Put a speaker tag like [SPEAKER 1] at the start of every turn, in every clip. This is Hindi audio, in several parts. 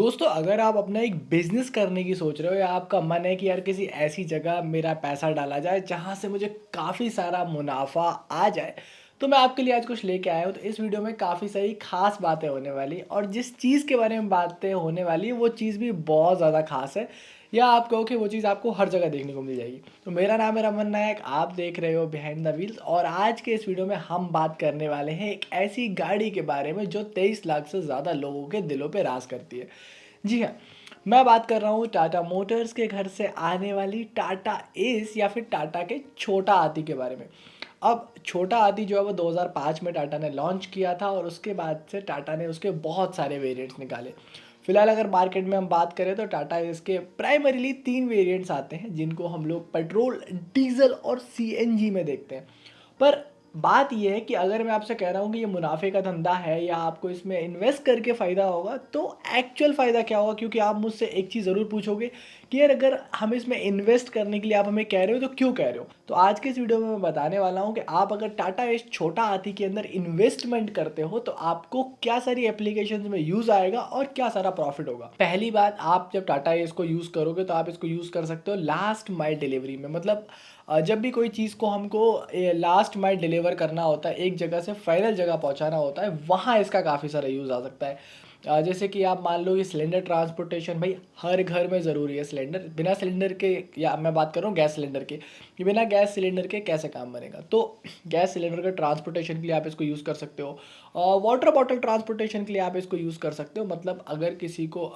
[SPEAKER 1] दोस्तों, अगर आप अपना एक बिज़नेस करने की सोच रहे हो या आपका मन है कि यार किसी ऐसी जगह मेरा पैसा डाला जाए जहाँ से मुझे काफ़ी सारा मुनाफ़ा आ जाए, तो मैं आपके लिए आज कुछ लेके आया हूँ। तो इस वीडियो में काफ़ी सारी ख़ास बातें होने वाली और जिस चीज़ के बारे में बातें होने वाली है वो चीज़ भी बहुत ज़्यादा ख़ास है, या आप कहो कि वो चीज़ आपको हर जगह देखने को मिल जाएगी। तो मेरा नाम है रमन नायक, आप देख रहे हो बिहाइंड द व्हील्स और आज के इस वीडियो में हम बात करने वाले हैं एक ऐसी गाड़ी के बारे में जो 23 लाख से ज़्यादा लोगों के दिलों पे राज करती है। जी हाँ, मैं बात कर रहा हूँ टाटा मोटर्स के घर से आने वाली टाटा एस या फिर टाटा के छोटा हाथी के बारे में। अब छोटा हाथी जो है वो 2005 में टाटा ने लॉन्च किया था और उसके बाद से टाटा ने उसके बहुत सारे वेरिएंट्स निकाले। फिलहाल अगर मार्केट में हम बात करें तो टाटा इसके प्राइमरीली 3 वेरिएंट्स आते हैं जिनको हम लोग पेट्रोल, डीजल और सीएनजी में देखते हैं। पर बात ये है कि अगर मैं आपसे कह रहा हूँ कि ये मुनाफे का धंधा है या आपको इसमें इन्वेस्ट करके फ़ायदा होगा, तो एक्चुअल फ़ायदा क्या होगा? क्योंकि आप मुझसे एक चीज़ ज़रूर पूछोगे कि यार अगर हम इसमें इन्वेस्ट करने के लिए आप हमें कह रहे हो तो क्यों कह रहे हो? तो आज के इस वीडियो में मैं बताने वाला हूँ कि आप अगर टाटा इस छोटा हाथी के अंदर इन्वेस्टमेंट करते हो तो आपको क्या सारी एप्लीकेशंस में यूज़ आएगा और क्या सारा प्रॉफिट होगा। पहली बात, आप जब टाटा इसको यूज़ करोगे तो आप इसको यूज़ कर सकते हो लास्ट माइल डिलीवरी में। मतलब जब भी कोई चीज़ को हमको लास्ट माइल डिलीवर करना होता है, एक जगह से फाइनल जगह पहुंचाना होता है, वहाँ इसका काफ़ी सारा यूज़ आ सकता है। जैसे कि आप मान लो ये सिलेंडर ट्रांसपोर्टेशन, भाई हर घर में ज़रूरी है सिलेंडर। बिना सिलेंडर के, या मैं बात कर रहा हूँ गैस सिलेंडर के, कि बिना गैस सिलेंडर के कैसे काम बनेगा। तो गैस सिलेंडर के ट्रांसपोर्टेशन के लिए आप इसको यूज़ कर सकते हो। वाटर बॉटल ट्रांसपोर्टेशन के लिए आप इसको यूज़ कर सकते हो। मतलब अगर किसी को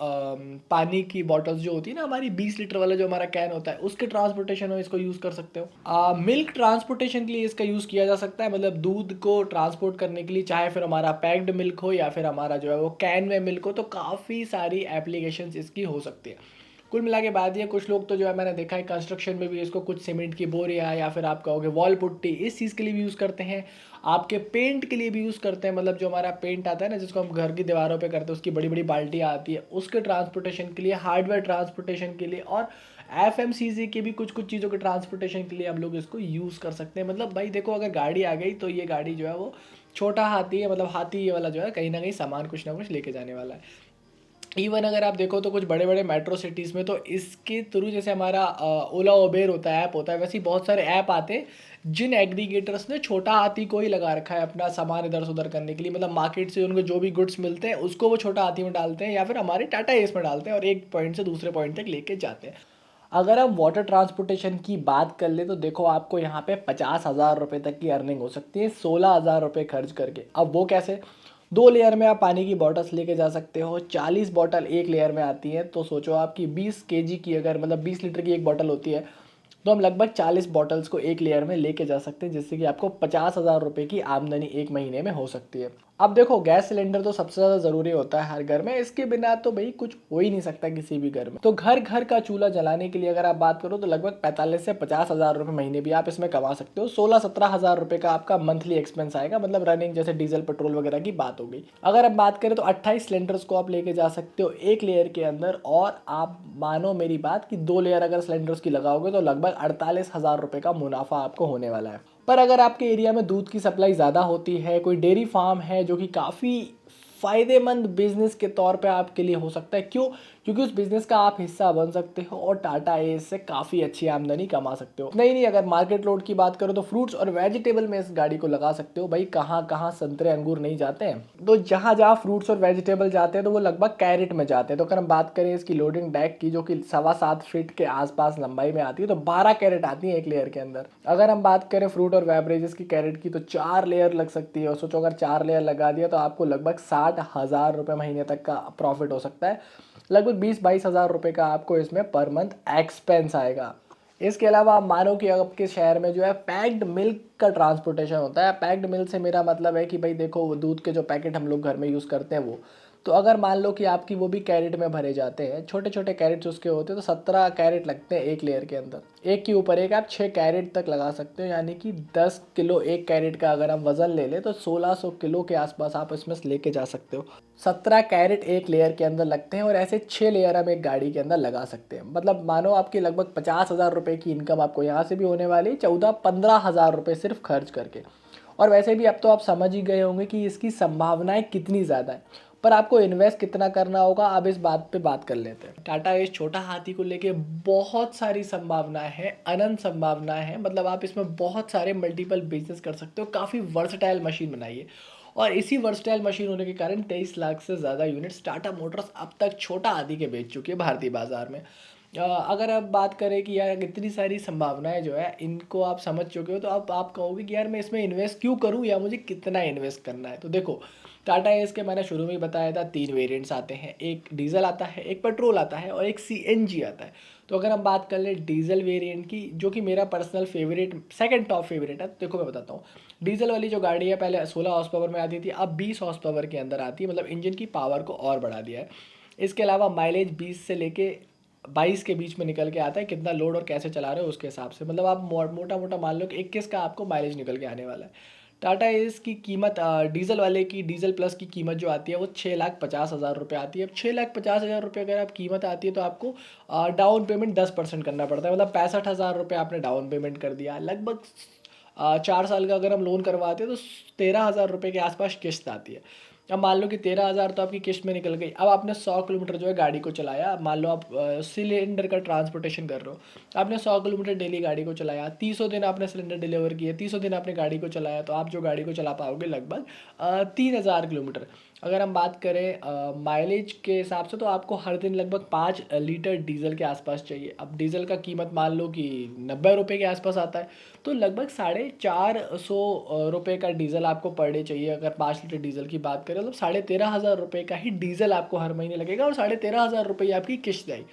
[SPEAKER 1] पानी की बॉटल्स जो होती है ना, हमारी 20 लीटर वाला जो हमारा कैन होता है, उसके ट्रांसपोर्टेशन में इसको यूज़ कर सकते हो। मिल्क ट्रांसपोर्टेशन के लिए इसका यूज़ किया जा सकता है। मतलब दूध को ट्रांसपोर्ट करने के लिए, चाहे फिर हमारा पैक्ड मिल्क हो या फिर हमारा जो है वो कैन में मिल्क हो, तो काफ़ी सारी एप्लीकेशंस इसकी हो सकती है। कुल मिला के बाद ये कुछ लोग तो जो है मैंने देखा है कंस्ट्रक्शन में भी इसको कुछ सीमेंट की बोरियां या फिर आप कहोगे वॉल पुट्टी, इस चीज़ के लिए भी यूज़ करते हैं। आपके पेंट के लिए भी यूज़ करते हैं। मतलब जो हमारा पेंट आता है ना, जिसको हम घर की दीवारों पे करते हैं, उसकी बड़ी बड़ी बाल्टियाँ आती है, उसके ट्रांसपोर्टेशन के लिए, हार्डवेयर ट्रांसपोर्टेशन के लिए और एफएमसीजी के भी कुछ कुछ चीज़ों के ट्रांसपोर्टेशन के लिए हम लोग इसको यूज़ कर सकते हैं। मतलब भाई देखो, अगर गाड़ी आ गई तो ये गाड़ी जो है वो छोटा हाथी है। मतलब हाथी ये वाला जो है कहीं ना कहीं सामान कुछ ना कुछ लेके जाने वाला है। इवन अगर आप देखो तो कुछ बड़े बड़े मेट्रो सिटीज़ में तो इसके थ्रू, जैसे हमारा ओला उबेर होता है, ऐप होता है, वैसे ही बहुत सारे ऐप आते हैं जिन एग्रीगेटर्स ने छोटा हाथी को ही लगा रखा है अपना सामान इधर से उधर करने के लिए। मतलब मार्केट से उनको जो भी गुड्स मिलते हैं उसको वो छोटा हाथी में डालते हैं या फिर हमारे टाटा एस में डालते हैं और एक पॉइंट से दूसरे पॉइंट तक लेके जाते हैं। अगर हम वाटर ट्रांसपोर्टेशन की बात कर ले तो देखो, आपको यहाँ पे 50,000 रुपये तक की अर्निंग हो सकती है 16,000 रुपये खर्च करके। अब वो कैसे? 2 लेयर में आप पानी की बॉटल्स लेके जा सकते हो। 40 बॉटल एक लेयर में आती है, तो सोचो आपकी 20 kg की, अगर मतलब 20 लीटर की एक बॉटल होती है, तो हम लगभग 40 बॉटल्स को एक लेयर में लेके जा सकते हैं, जिससे कि आपको 50,000 रुपये की आमदनी एक महीने में हो सकती है। अब देखो, गैस सिलेंडर तो सबसे ज़्यादा ज़रूरी होता है हर घर में, इसके बिना तो भाई कुछ हो ही नहीं सकता किसी भी घर में। तो घर घर का चूल्हा जलाने के लिए अगर आप बात करो तो लगभग 45 से 50,000 रुपये महीने भी आप इसमें कमा सकते हो। 16-17 हज़ार रुपये का आपका मंथली एक्सपेंस आएगा। मतलब रनिंग, जैसे डीजल पेट्रोल वगैरह की बात हो गई। अगर आप बात करें तो 28 सिलेंडर्स को आप लेके जा सकते हो एक लेयर के अंदर, और आप मानो मेरी बात कि 2 लेयर अगर सिलेंडर्स की लगाओगे तो लगभग 48,000 रुपये का मुनाफा आपको होने वाला है। पर अगर आपके एरिया में दूध की सप्लाई ज़्यादा होती है, कोई डेयरी फार्म है, जो कि काफ़ी फ़ायदेमंद बिजनेस के तौर पे आपके लिए हो सकता है। क्यों? क्योंकि उस बिज़नेस का आप हिस्सा बन सकते हो और टाटा एस से काफ़ी अच्छी आमदनी कमा सकते हो। नहीं, अगर मार्केट लोड की बात करो तो फ्रूट्स और वेजिटेबल में इस गाड़ी को लगा सकते हो। भाई कहाँ कहाँ संतरे अंगूर नहीं जाते हैं, तो जहाँ जहाँ फ्रूट्स और वेजिटेबल जाते हैं तो वो लगभग कैरेट में जाते हैं। तो अगर हम बात करें इसकी लोडिंग डेक की, जो कि 7.25 फीट के आसपास लंबाई में आती है, तो 12 कैरेट आती है एक लेयर के अंदर। अगर हम बात करें फ्रूट और बेवरेजेस की कैरेट की, तो 4 लेयर लग सकती है। और सोचो, अगर 4 लेयर लगा दिया तो आपको लगभग 60,000 रुपये महीने तक का प्रॉफिट हो सकता है। लगभग 20-22 हज़ार रुपये का आपको इसमें पर मंथ एक्सपेंस आएगा। इसके अलावा आप मानो कि आपके शहर में जो है पैक्ड मिल्क का ट्रांसपोर्टेशन होता है। पैक्ड मिल्क से मेरा मतलब है कि भाई देखो, वो दूध के जो पैकेट हम लोग घर में यूज़ करते हैं वो, तो अगर मान लो कि आपकी वो भी कैरेट में भरे जाते हैं, छोटे छोटे कैरेट्स उसके होते हैं, तो 17 कैरेट लगते हैं एक लेयर के अंदर। एक के ऊपर एक आप 6 कैरेट तक लगा सकते हो, यानी कि 10 किलो एक कैरेट का अगर हम वज़न ले लें तो 1600 किलो के आसपास आप इसमें से लेके जा सकते हो। 17 कैरेट एक लेयर के अंदर लगते हैं और ऐसे 6 लेयर हम एक गाड़ी के अंदर लगा सकते हैं। मतलब मानो आपकी लगभग 50,000 रुपये की इनकम आपको यहाँ से भी होने वाली है, 14-15 हज़ार रुपये सिर्फ खर्च करके। और वैसे भी अब तो आप समझ ही गए होंगे कि इसकी संभावनाएं कितनी ज़्यादा है। पर आपको इन्वेस्ट कितना करना होगा, अब इस बात पे बात कर लेते हैं। टाटा इस छोटा हाथी को लेके बहुत सारी संभावनाएं हैं, अनंत संभावनाएं हैं। मतलब आप इसमें बहुत सारे मल्टीपल बिजनेस कर सकते हो, काफ़ी वर्सटाइल मशीन बनाइए। और इसी वर्सटाइल मशीन होने के कारण 23 लाख से ज़्यादा यूनिट्स टाटा मोटर्स अब तक छोटा हाथी के बेच चुकी है भारतीय बाजार में। अगर आप बात करें कि यार इतनी सारी संभावनाएं जो है इनको आप समझ चुके हो, तो अब आप कहोगे कि यार मैं इसमें इन्वेस्ट क्यों करूं या मुझे कितना इन्वेस्ट करना है। तो देखो, टाटा एस के मैंने शुरू में ही बताया था 3 वेरिएंट्स आते हैं, एक डीजल आता है, एक पेट्रोल आता है और एक सीएनजी आता है। तो अगर हम बात कर लें डीजल वेरिएंट की, जो कि मेरा personal favourite, second top favourite है, तो देखो मैं बताता हूँ। डीजल वाली जो गाड़ी है पहले 16 हॉर्स पावर में आती थी, अब 20 हॉर्स पावर के अंदर आती है, मतलब इंजन की पावर को और बढ़ा दिया है। इसके अलावा माइलेज 20 से लेके 22 के बीच में निकल के आता है, कितना लोड और कैसे चला रहे हो उसके हिसाब से। मतलब आप मोटा मोटा मान लो कि 21 का आपको माइलेज निकल के आने वाला है। टाटा एस की कीमत डीजल वाले की, डीजल प्लस की कीमत जो आती है वो 6,50,000 रुपये आती है। अब 6,50,000 रुपये अगर आप कीमत आती है तो आपको डाउन पेमेंट 10% करना पड़ता है। मतलब 65,000 रुपये आपने डाउन पेमेंट कर दिया। लगभग 4 साल का अगर हम लोन करवाते हैं तो 13,000 रुपये के आसपास किस्त आती है। अब मान लो कि 13,000 तो आपकी किस्त में निकल गई। अब आपने 100 किलोमीटर जो है गाड़ी को चलाया, मान लो आप सिलेंडर का ट्रांसपोर्टेशन कर रहे हो, आपने 100 किलोमीटर डेली गाड़ी को चलाया, 30 दिन आपने सिलेंडर डिलीवर किए, 30 दिन आपने गाड़ी को चलाया, तो आप जो गाड़ी को चला पाओगे लगभग 3,000 किलोमीटर। अगर हम बात करें माइलेज के हिसाब से, तो आपको हर दिन लगभग 5 लीटर डीजल के आसपास चाहिए। अब डीजल का कीमत मान लो कि 90 रुपये के आसपास आता है, तो लगभग 450 रुपये का डीजल आपको पर डे चाहिए। अगर 5 लीटर डीजल की बात करें, मतलब 13,500 रुपये का ही डीजल आपको हर महीने लगेगा और 13,500 रुपये आपकी किस्त आएगी।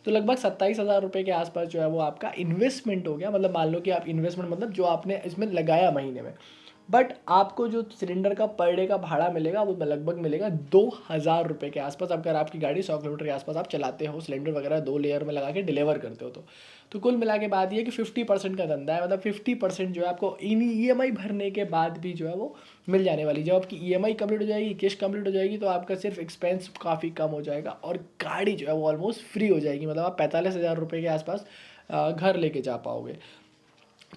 [SPEAKER 1] तो लगभग 27,000 रुपये के आसपास जो है वो आपका इन्वेस्टमेंट हो गया। मतलब मान लो कि आप इन्वेस्टमेंट, मतलब जो आपने इसमें लगाया महीने में। बट आपको जो सिलेंडर का पर डे का भाड़ा मिलेगा वो लगभग मिलेगा 2,000 रुपये के आसपास, अगर आपकी गाड़ी 100 किलोमीटर के आसपास आप चलाते हो, सिलेंडर वगैरह 2 लेयर में लगा के डिलीवर करते हो। तो कुल मिला के बात ये है कि 50% का धंधा है। मतलब 50% जो है आपको इन ईएमआई भरने के बाद भी जो है वो मिल जाने वाली। जब आपकी ईएमआई कंप्लीट हो जाएगी, किस्त कंप्लीट हो जाएगी, तो आपका सिर्फ एक्सपेंस काफ़ी कम हो जाएगा और गाड़ी जो है वो ऑलमोस्ट फ्री हो जाएगी। मतलब आप 45,000 रुपये के आसपास घर लेके जा पाओगे।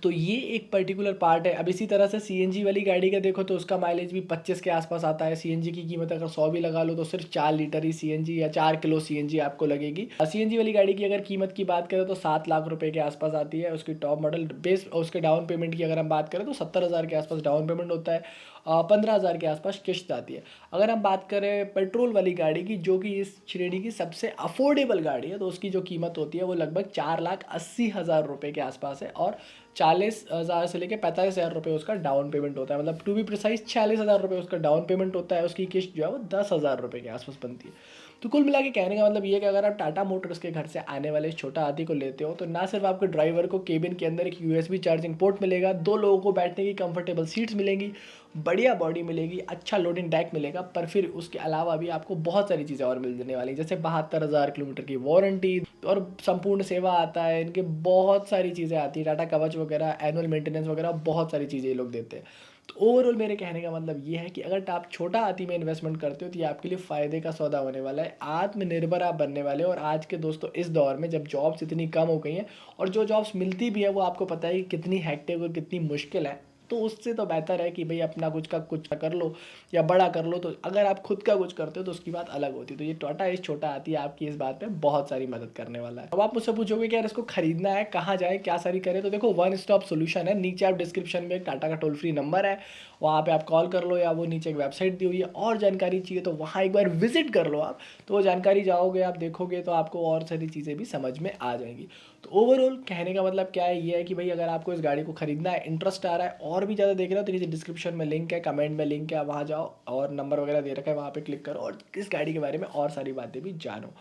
[SPEAKER 1] तो ये एक पर्टिकुलर पार्ट है। अब इसी तरह से सीएनजी वाली गाड़ी का देखो तो उसका माइलेज भी 25 के आसपास आता है। सीएनजी की कीमत अगर 100 भी लगा लो तो सिर्फ 4 लीटर ही सीएनजी या 4 किलो सीएनजी आपको लगेगी। सीएनजी वाली गाड़ी की अगर कीमत की बात करें तो 7 लाख रुपए के आसपास आती है। उसकी टॉप मॉडल बेस, उसके डाउन पेमेंट की अगर हम बात करें तो 70,000 के आसपास डाउन पेमेंट होता है, 15,000 के आसपास किस्त आती है। अगर हम बात करें पेट्रोल वाली गाड़ी की, जो कि इस श्रेणी की सबसे अफोर्डेबल गाड़ी है, तो उसकी जो कीमत होती है वो लगभग 4,80,000 रुपये के आसपास है और 40,000 से लेकर 45,000 रुपये उसका डाउन पेमेंट होता है। मतलब टू बी प्रिसाइज 46,000 रुपये उसका डाउन पेमेंट होता है। उसकी किस्त जो है वो 10,000 रुपये के आसपास बनती है। तो कुल मिला के कहने का मतलब ये है कि अगर आप टाटा मोटर्स के घर से आने वाले इस छोटा हाथी को लेते हो, तो ना सिर्फ आपको ड्राइवर को केबिन के अंदर एक यूएसबी चार्जिंग पोर्ट मिलेगा, 2 लोगों को बैठने की कंफर्टेबल सीट्स मिलेंगी, बढ़िया बॉडी मिलेगी, अच्छा लोडिंग डैक मिलेगा, पर फिर उसके अलावा भी आपको बहुत सारी चीज़ें और मिलने वाली, जैसे 72,000 किलोमीटर की वारंटी और संपूर्ण सेवा आता है। इनके बहुत सारी चीज़ें आती है, टाटा कवच वगैरह, एनुअल मेंटेनेंस वगैरह, बहुत सारी चीज़ें ये लोग देते हैं। तो ओवरऑल मेरे कहने का मतलब ये है कि अगर आप छोटा हाथी में इन्वेस्टमेंट करते हो तो ये आपके लिए फ़ायदे का सौदा होने वाला है। आत्मनिर्भर आप बनने वाले हो। और आज के दोस्तों इस दौर में जब जॉब्स इतनी कम हो गई हैं और जो जॉब्स मिलती भी है वो आपको पता है कि कितनी हेक्टिक और कितनी मुश्किल है, तो उससे तो बेहतर है कि भाई अपना कुछ का कुछ कर लो या बड़ा कर लो। तो अगर आप खुद का कुछ करते हो तो उसकी बात अलग होती है। तो ये टाटा इस छोटा हाथी आपकी इस बात पे बहुत सारी मदद करने वाला है। अब आप मुझसे पूछोगे कि यार इसको खरीदना है, कहाँ जाए, क्या सारी करें, तो देखो वन स्टॉप सोल्यूशन है। नीचे आप डिस्क्रिप्शन में एक टाटा का टोल फ्री नंबर है, वहाँ पे आप कॉल कर लो, या वो नीचे एक वेबसाइट दी हुई है। और जानकारी चाहिए तो वहाँ एक बार विजिट कर लो आप, तो वो जानकारी जाओगे आप देखोगे तो आपको और सारी चीज़ें भी समझ में आ जाएंगी। तो ओवरऑल कहने का मतलब क्या है, ये है कि भाई अगर आपको इस गाड़ी को खरीदना है, इंटरेस्ट आ रहा है और भी ज़्यादा देख रहे हो, तो नीचे डिस्क्रिप्शन में लिंक है, कमेंट में लिंक है, वहाँ जाओ और नंबर वगैरह दे रखा है, वहाँ पे क्लिक करो और इस गाड़ी के बारे में और सारी बातें भी जानो।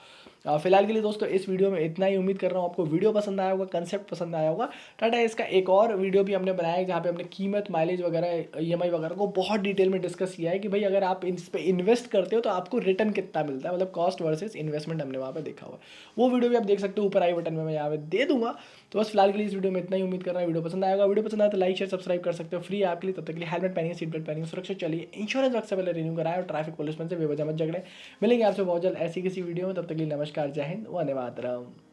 [SPEAKER 1] फिलहाल के लिए दोस्तों इस वीडियो में इतना ही। उम्मीद कर रहा हूँ आपको वीडियो पसंद आया होगा, कंसेप्ट पसंद आया होगा। टाटा इसका एक और वीडियो भी हमने बनाया है जहाँ पे हमने कीमत, माइलेज वगैरह, ईएमआई वगैरह को बहुत डिटेल में डिस्कस किया है कि भाई अगर आप इस पे इन्वेस्ट करते हो तो आपको रिटर्न कितना मिलता है, मतलब कॉस्ट वर्सेस इन्वेस्टमेंट हमने वहाँ पे देखा हुआ है। वो वीडियो भी आप देख सकते हो, ऊपर आई बटन में मैं यहाँ पे दे दूंगा। तो बस फिलहाल के लिए इस वीडियो में इतना ही। उम्मीद कर रहा है वीडियो पसंद आएगा। वीडियो पसंद आया तो लाइक शेयर सब्सक्राइब कर सकते हो, फ्री है आपके लिए। तब तक के लिए हेलमेट पहनिए, सीट बेल्ट पहनिए, सुरक्षित चलिए, इंश्योरेंस वक्त से पहले रिन्यू कराए और ट्रैफिक पुलिस से बेवजह मत झगड़े। मिलेंगे आपसे बहुत जल्द ऐसी किसी वीडियो में, तब तक के लिए नमस्कार, जय हिंद, वंदे मातरम।